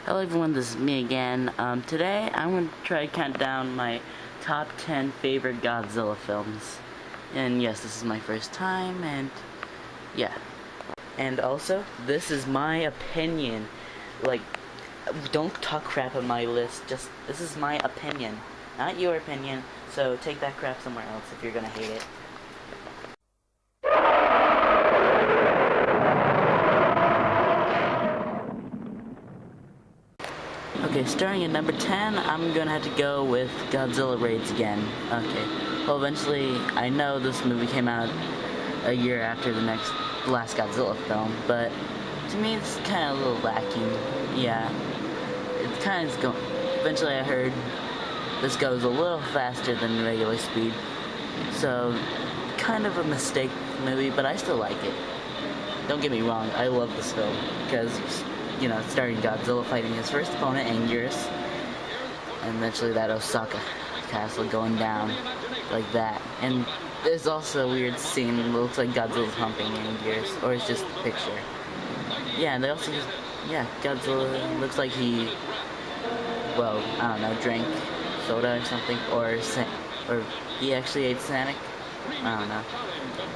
Hello everyone, this is me again. Today I'm going to try to count down my top 10 favorite Godzilla films. And yes, this is my first time, and yeah. And also, this is my opinion. Like, don't talk crap on my list, this is my opinion, not your opinion, so take that crap somewhere else if you're gonna hate it. Okay, starting at number 10, I'm gonna have to go with Godzilla Raids Again. Okay, well eventually, I know this movie came out a year after the last Godzilla film, but to me it's kind of a little lacking. Yeah, it's kind of going. Eventually I heard this goes a little faster than regular speed, so kind of a mistake movie, but I still like it. Don't get me wrong, I love this film, because, you know, starting Godzilla fighting his first opponent, Anguirus, and eventually that Osaka castle going down like that. And there's also a weird scene that looks like Godzilla's humping Anguirus, or it's just a picture. Yeah, and they also just, yeah, Godzilla looks like he, well, I don't know, drank soda or something, or he actually ate Sonic. I don't know.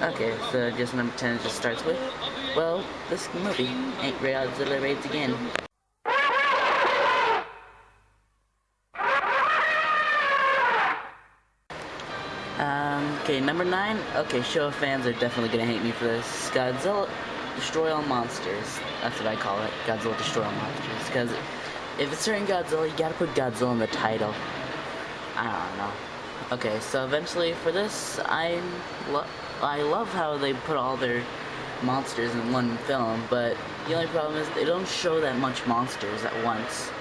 Okay, so just number 10 just starts with, well, this movie ain't Godzilla Raids Again. Okay, number 9. Okay, show fans are definitely gonna hate me for this. Godzilla Destroy All Monsters. That's what I call it. Godzilla Destroy All Monsters. Because if it's starting Godzilla, you gotta put Godzilla in the title. I don't know. Okay, so eventually for this, I love how they put all their monsters in one film, but the only problem is they don't show that much monsters at once.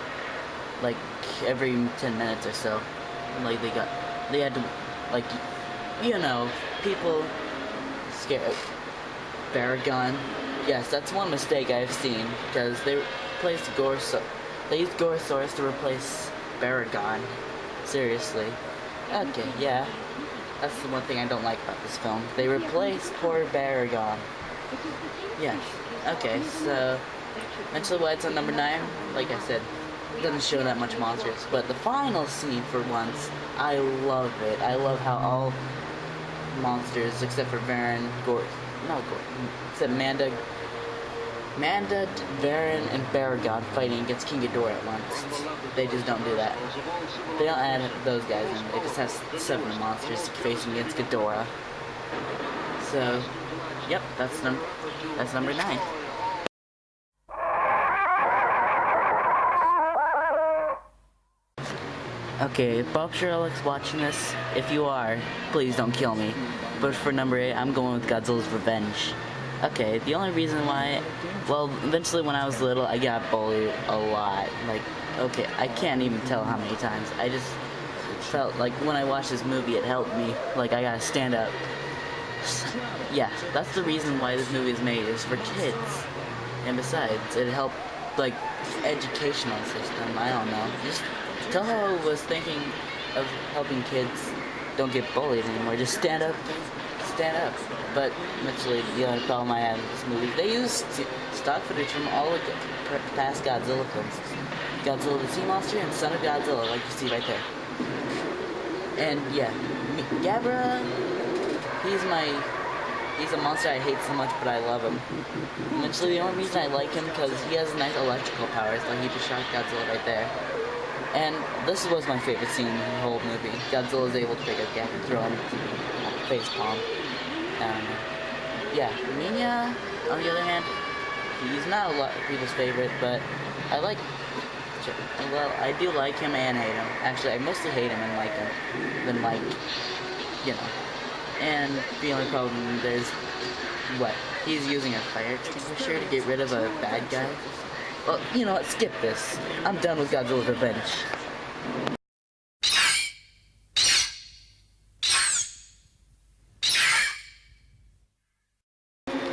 Like every 10 minutes or so. Like they had to, like, you know, people scared. Baragon. Yes, that's one mistake I've seen, because they replaced they used Gorosaurus to replace Baragon. Seriously. Okay, yeah. That's the one thing I don't like about this film. They replaced poor Baragon. Yes. Okay, so eventually why it's on number 9, like I said, it doesn't show that much monsters. But the final scene, for once, I love it. I love how all monsters, except for Varen, except Manda, Varen, and Baragon fighting against King Ghidorah at once. They just don't do that. They don't add those guys in. They just have 7 monsters facing against Ghidorah. So, yep, that's number 9. Okay, if Bob Sherlock's watching this, if you are, please don't kill me. But for number 8, I'm going with Godzilla's Revenge. Okay, the only reason why, well, eventually when I was little, I got bullied a lot. Like, okay, I can't even tell how many times. I just felt like when I watched this movie, it helped me. Like, I gotta stand up. Yeah, that's the reason why this movie is made, is for kids. And besides, it helped, like, educational system, I don't know. Just Toho was thinking of helping kids don't get bullied anymore. Just stand up. But eventually, the only problem I had with this movie, they used stock footage from all of the past Godzilla films. Godzilla the Sea Monster and Son of Godzilla, like you see right there. And yeah, Gabra, he's a monster I hate so much, but I love him. Eventually, the only reason I like him because he has nice electrical powers, like he just shot Godzilla right there. And this was my favorite scene in the whole movie. Godzilla is able to pick up Gabra and throw him face palm. Yeah, Minya, on the other hand, he's not a lot of people's favorite, but I do like him and hate him. Actually, I mostly hate him and like him than like, you know. And the only problem is, he's using a fire extinguisher to get rid of a bad guy. Well, you know what, skip this. I'm done with Godzilla's Revenge.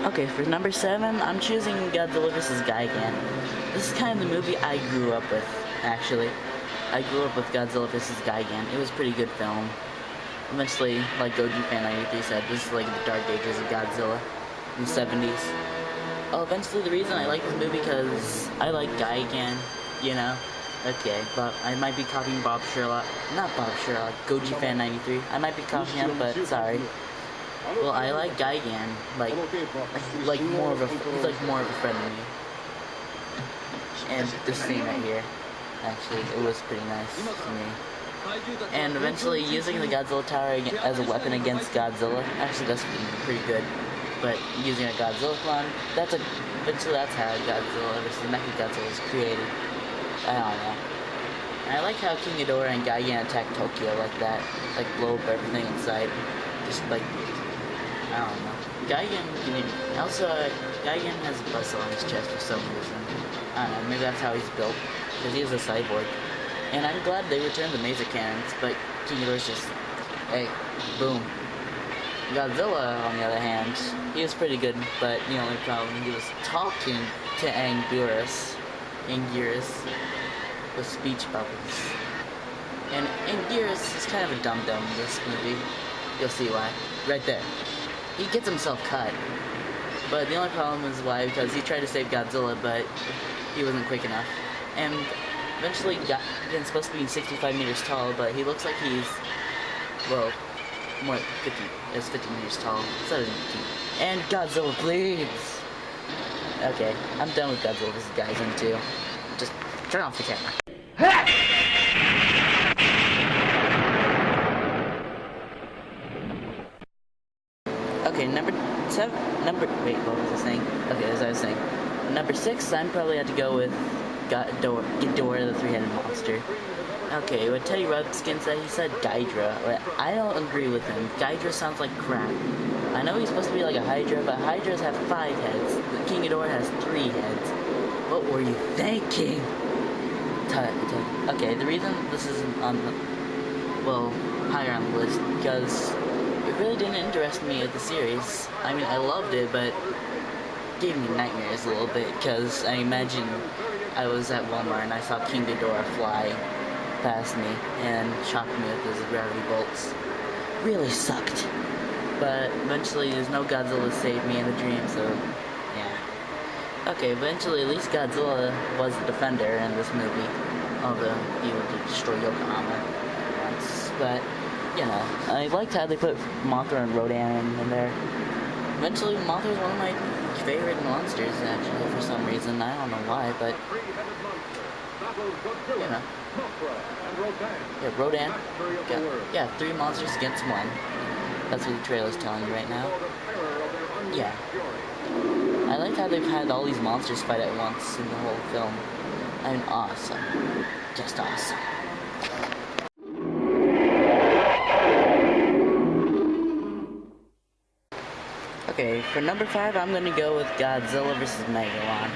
Okay, for number 7, I'm choosing Godzilla vs. Gigan. This is kind of the movie I grew up with, actually. I grew up with Godzilla vs. Gigan. It was a pretty good film. Eventually, like Goji Fan 93 said, this is like the dark ages of Godzilla in the 70s. Oh, eventually the reason I like this movie because I like Gigan. you know? Okay, but I might be copying Bob Sherlock. Not Bob Sherlock, Goji Fan 93. I might be copying him, but sorry. Well, I like Gigan, like more of a, he's like more of a friend than me. And this scene right here, actually, it was pretty nice to me. And eventually using the Godzilla Tower as a weapon against Godzilla, actually that's pretty good. But using a Godzilla clone, eventually that's how Godzilla versus Mechagodzilla was created. I don't know. And I like how King Ghidorah and Gigan attack Tokyo like that. Like blow up everything inside. Just like, I don't know. Gigan has a buzz on his chest for some reason. I don't know, maybe that's how he's built. Because he is a cyborg. And I'm glad they returned the laser cannons, but King Ghidorah's just, hey, boom. Godzilla, on the other hand, he was pretty good, but the only problem, he was talking to Anguirus with speech bubbles. And Anguirus is kind of a dum-dum in this movie. You'll see why. Right there. He gets himself cut. But the only problem is why, because he tried to save Godzilla, but he wasn't quick enough. And eventually he's supposed to be 65 meters tall, but he looks like he's, well, more 50 meters tall. 17. And Godzilla bleeds! Okay, I'm done with Godzilla vs. Gigan 2. Just turn off the camera. Okay, wait, what was I saying? Okay, as I was saying. Number 6, I'm probably have to go with Ghidorah, the three-headed monster. Okay, what Teddy Ruxpin said, he said Ghidra. I don't agree with him. Ghidra sounds like crap. I know he's supposed to be like a Hydra, but Hydras have 5 heads. The King Ghidorah has 3 heads. What were you thinking? Okay, the reason this isn't on the, well, higher on the list, because it really didn't interest me at the series. I mean, I loved it, but it gave me nightmares a little bit, because I imagine I was at Walmart and I saw King Ghidorah fly past me and shocked me with his gravity bolts. Really sucked. But eventually there's no Godzilla to save me in the dream, so yeah. Okay, eventually at least Godzilla was the defender in this movie. Although he would destroy Yokohama once. But, I liked how they put Mothra and Rodan in there. Eventually Mothra is one of my favorite monsters, actually, for some reason. I don't know why, but yeah, Rodan. Yeah, 3 monsters against 1. That's what the trailer's telling you right now. Yeah. I like how they've had all these monsters fight at once in the whole film. I mean, awesome. Just awesome. Okay, for number 5, I'm gonna go with Godzilla vs. Megalon.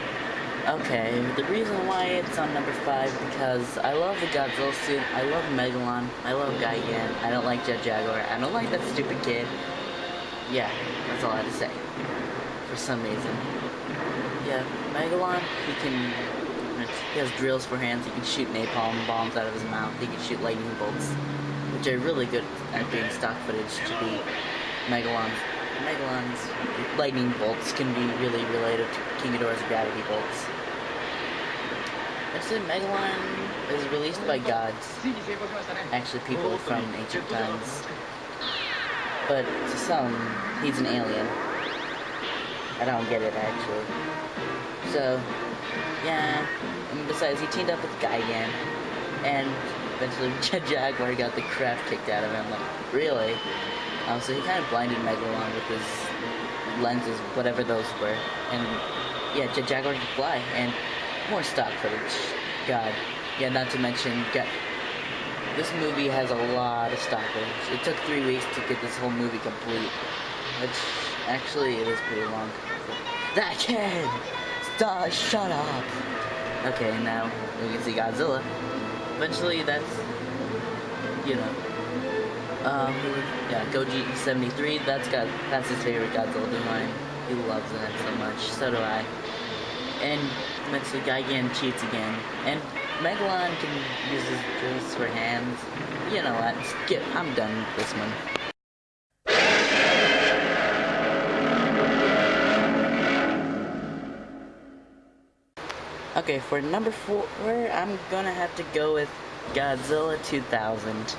Okay, the reason why it's on number 5 because I love the Godzilla suit, I love Megalon, I love Gigan, I don't like Jet Jaguar, I don't like that stupid kid. Yeah, that's all I have to say. For some reason. Yeah, Megalon, he has drills for hands, he can shoot napalm bombs out of his mouth, he can shoot lightning bolts, which are really good at doing stock footage to be Megalon's lightning bolts can be really related to King Ghidorah's gravity bolts. Actually, Megalon is released by gods. Actually, people from ancient times. But to some, he's an alien. I don't get it, actually. So, yeah. And besides, he teamed up with Gigan. And eventually, Jet Jaguar got the crap kicked out of him. Like, really? So he kind of blinded Megalon with his lenses, whatever those were. And yeah, Jet Jaguar could fly. And more stock footage. God. Yeah, not to mention, this movie has a lot of stock footage. It took 3 weeks to get this whole movie complete. Which, actually, it is pretty long. That kid! Stop, shut up! Okay, now we can see Godzilla. Eventually, that's, yeah, Goji 73, that's his favorite Godzilla design. He loves that so much. So do I. And eventually Gigan cheats again. And Megalon can use his drills for hands. You know what? Skip. I'm done with this one. Okay, for number 4, I'm gonna have to go with Godzilla 2000.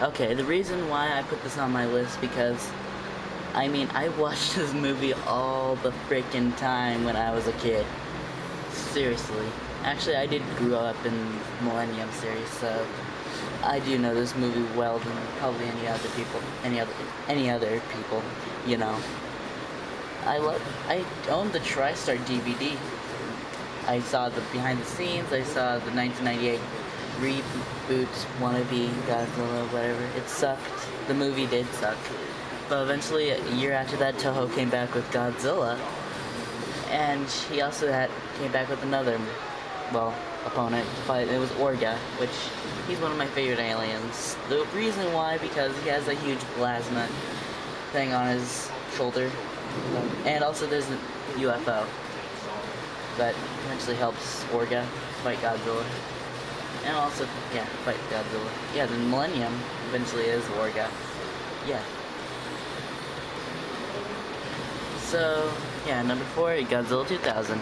Okay, the reason why I put this on my list because, I mean, I watched this movie all the freaking time when I was a kid. Seriously. Actually, I did grow up in Millennium series, so I do know this movie well than probably any other people, you know. I own the TriStar DVD. I saw the behind the scenes, I saw the 1998 reboot wannabe Godzilla, whatever. It sucked. The movie did suck. But eventually, a year after that, Toho came back with Godzilla. And he also came back with another, well, opponent to fight. It was Orga, which he's one of my favorite aliens. The reason why, because he has a huge plasma thing on his shoulder. And also there's a UFO that eventually helps Orga fight Godzilla. And also, yeah, fight Godzilla. Yeah, the Millennium eventually is Orga. Yeah. So, yeah, number 4, Godzilla 2000.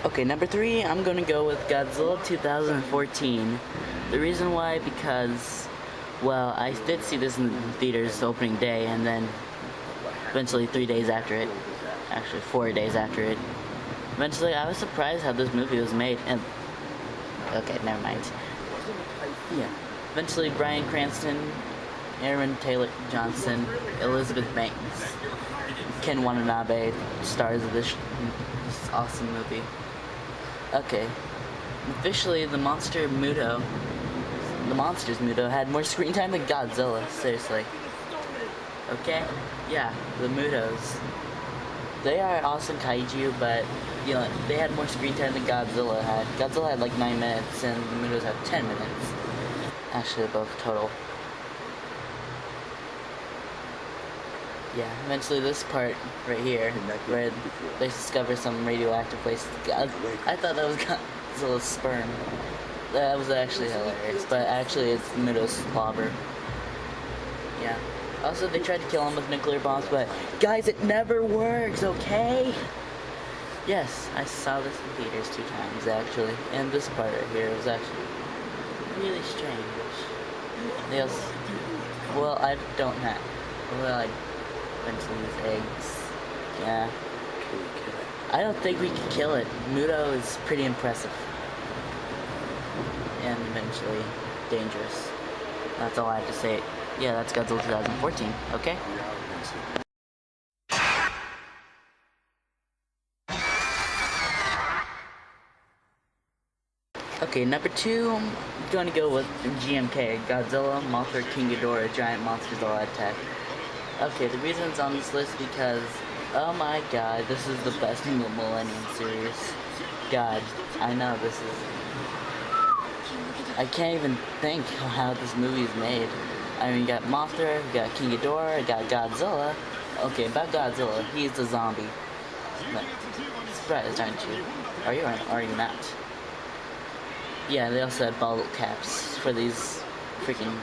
Okay, number 3, I'm gonna go with Godzilla 2014. The reason why, because, well, I did see this in theaters opening day, and then eventually 3 days after it, actually 4 days after it, eventually I was surprised how this movie was made, and, okay, never mind. Yeah, eventually Bryan Cranston, Aaron Taylor Johnson, Elizabeth Banks, Ken Watanabe, stars of this awesome movie. Okay, officially the Monsters Muto had more screen time than Godzilla, seriously. Okay? Yeah, the Mutos. They are awesome kaiju, but, you know, they had more screen time than Godzilla had. Godzilla had like 9 minutes, and the Mutos had 10 minutes. Actually, both total. Yeah, eventually this part right here, where they discover some radioactive waste. I thought that was Godzilla's sperm. That was actually hilarious, but actually it's Muto's slobber. Yeah. Also, they tried to kill him with nuclear bombs, but guys, it never works, okay? Yes, I saw this in theaters 2 times, actually. And this part right here was actually really strange. Yes. Well, I don't have. Well, I eventually use eggs. Yeah. I don't think we can kill it. Muto is pretty impressive. And eventually dangerous. That's all I have to say. Yeah, that's Godzilla 2014, okay? Okay, number 2, I'm going to go with GMK, Godzilla, Mothra, King Ghidorah, Giant Monsters All Attack. Okay, the reason it's on this list is because, oh my god, this is the best Millennium series. God, I know this is... I can't even think how this movie is made. I mean, you got Mothra, you got King Ghidorah, you got Godzilla. Okay, about Godzilla, he's a zombie. But, surprised, aren't you? Are you or are you not? Yeah, they also had bottle caps for these freaking,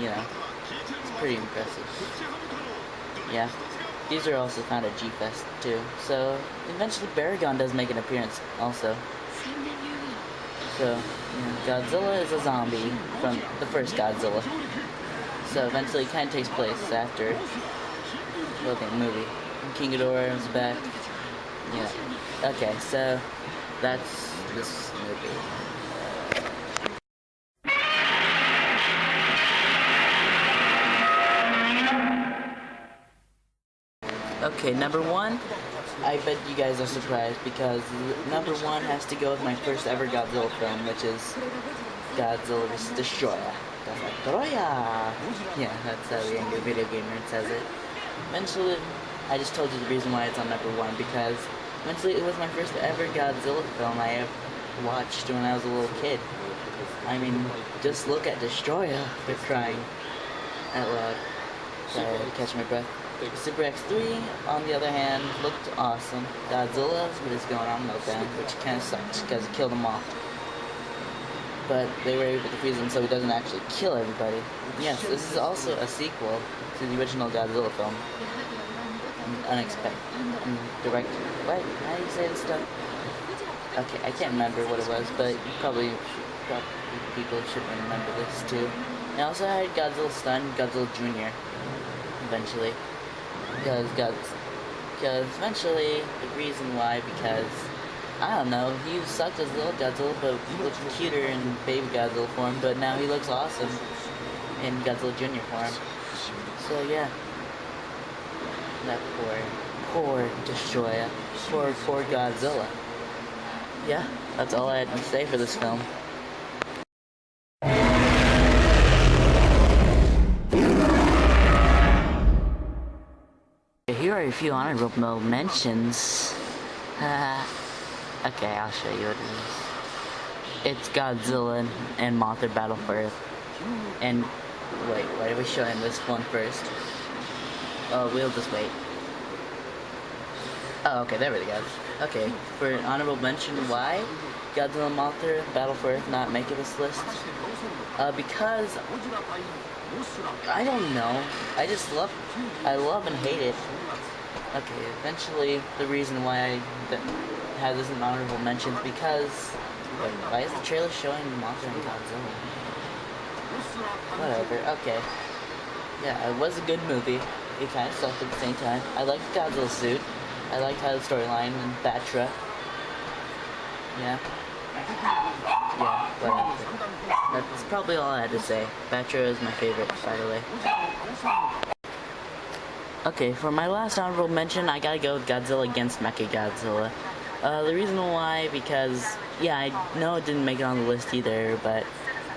you know, it's pretty impressive. Yeah, these are also found at G-Fest too. So, eventually Baragon does make an appearance also. So, Godzilla is a zombie from the first Godzilla. So eventually it kind of takes place after the movie. King Ghidorah is back. Yeah. Okay, so that's this movie. Okay, number 1. I bet you guys are surprised because number 1 has to go with my first ever Godzilla film, which is Godzilla Destroyer. Yeah, that's how the angry video gamer says it. Eventually, I just told you the reason why it's on number 1, because eventually it was my first ever Godzilla film I have watched when I was a little kid. I mean, just look at Destroyer, they're crying out loud. Sorry, to catch my breath. Super X3, on the other hand, looked awesome. Godzilla was going on meltdown, which kind of sucked because it killed them off. but they were able to freeze him so he doesn't actually kill everybody. Yes, this is also a sequel to the original Godzilla film. Unexpected. Direct. What? How do you say this stuff? Okay, I can't remember what it was, but probably people should remember this too. And also I had Godzilla's son, Godzilla Jr. Eventually, because eventually the reason why, because I don't know, he sucked as little Godzilla, but he looked cuter in baby Godzilla form, but now he looks awesome in Godzilla Jr. form. So yeah, that poor destroyer, poor Godzilla. Yeah, that's all I had to say for this film. Here are a few honorable mentions. Okay, I'll show you what it is. It's Godzilla and Mothra Battle for Earth. And wait, why are we showing this one first? Oh, we'll just wait. Oh, okay, there we go. Okay, for an honorable mention, why Godzilla and Mothra Battle for Earth not making this list? Because I don't know. I love and hate it. Okay, eventually the reason why I have this in honorable mentions because wait, why is the trailer showing Mothra and Godzilla? Whatever. Okay. Yeah, it was a good movie. It kind of sucked at the same time. I liked Godzilla's suit. I liked how the storyline and Batra. Yeah. Yeah, whatever. That's probably all I had to say. Batra is my favorite, by the way. Okay, for my last honorable mention, I gotta go with Godzilla against Mechagodzilla. The reason why, because, yeah, I know it didn't make it on the list either, but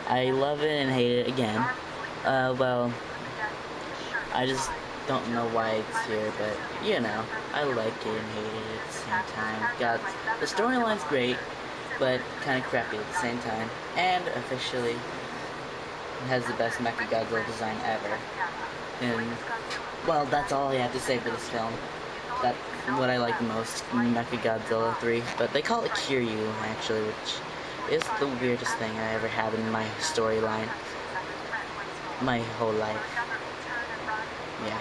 I love it and hate it again. Well, I just don't know why it's here, but, you know, I like it and hate it at the same time. The storyline's great, but kind of crappy at the same time. And, officially, it has the best Mechagodzilla design ever. And, well, that's all I have to say for this film. That's what I like the most, Mechagodzilla 3. But they call it Kiryu, actually, which is the weirdest thing I ever had in my storyline. My whole life. Yeah.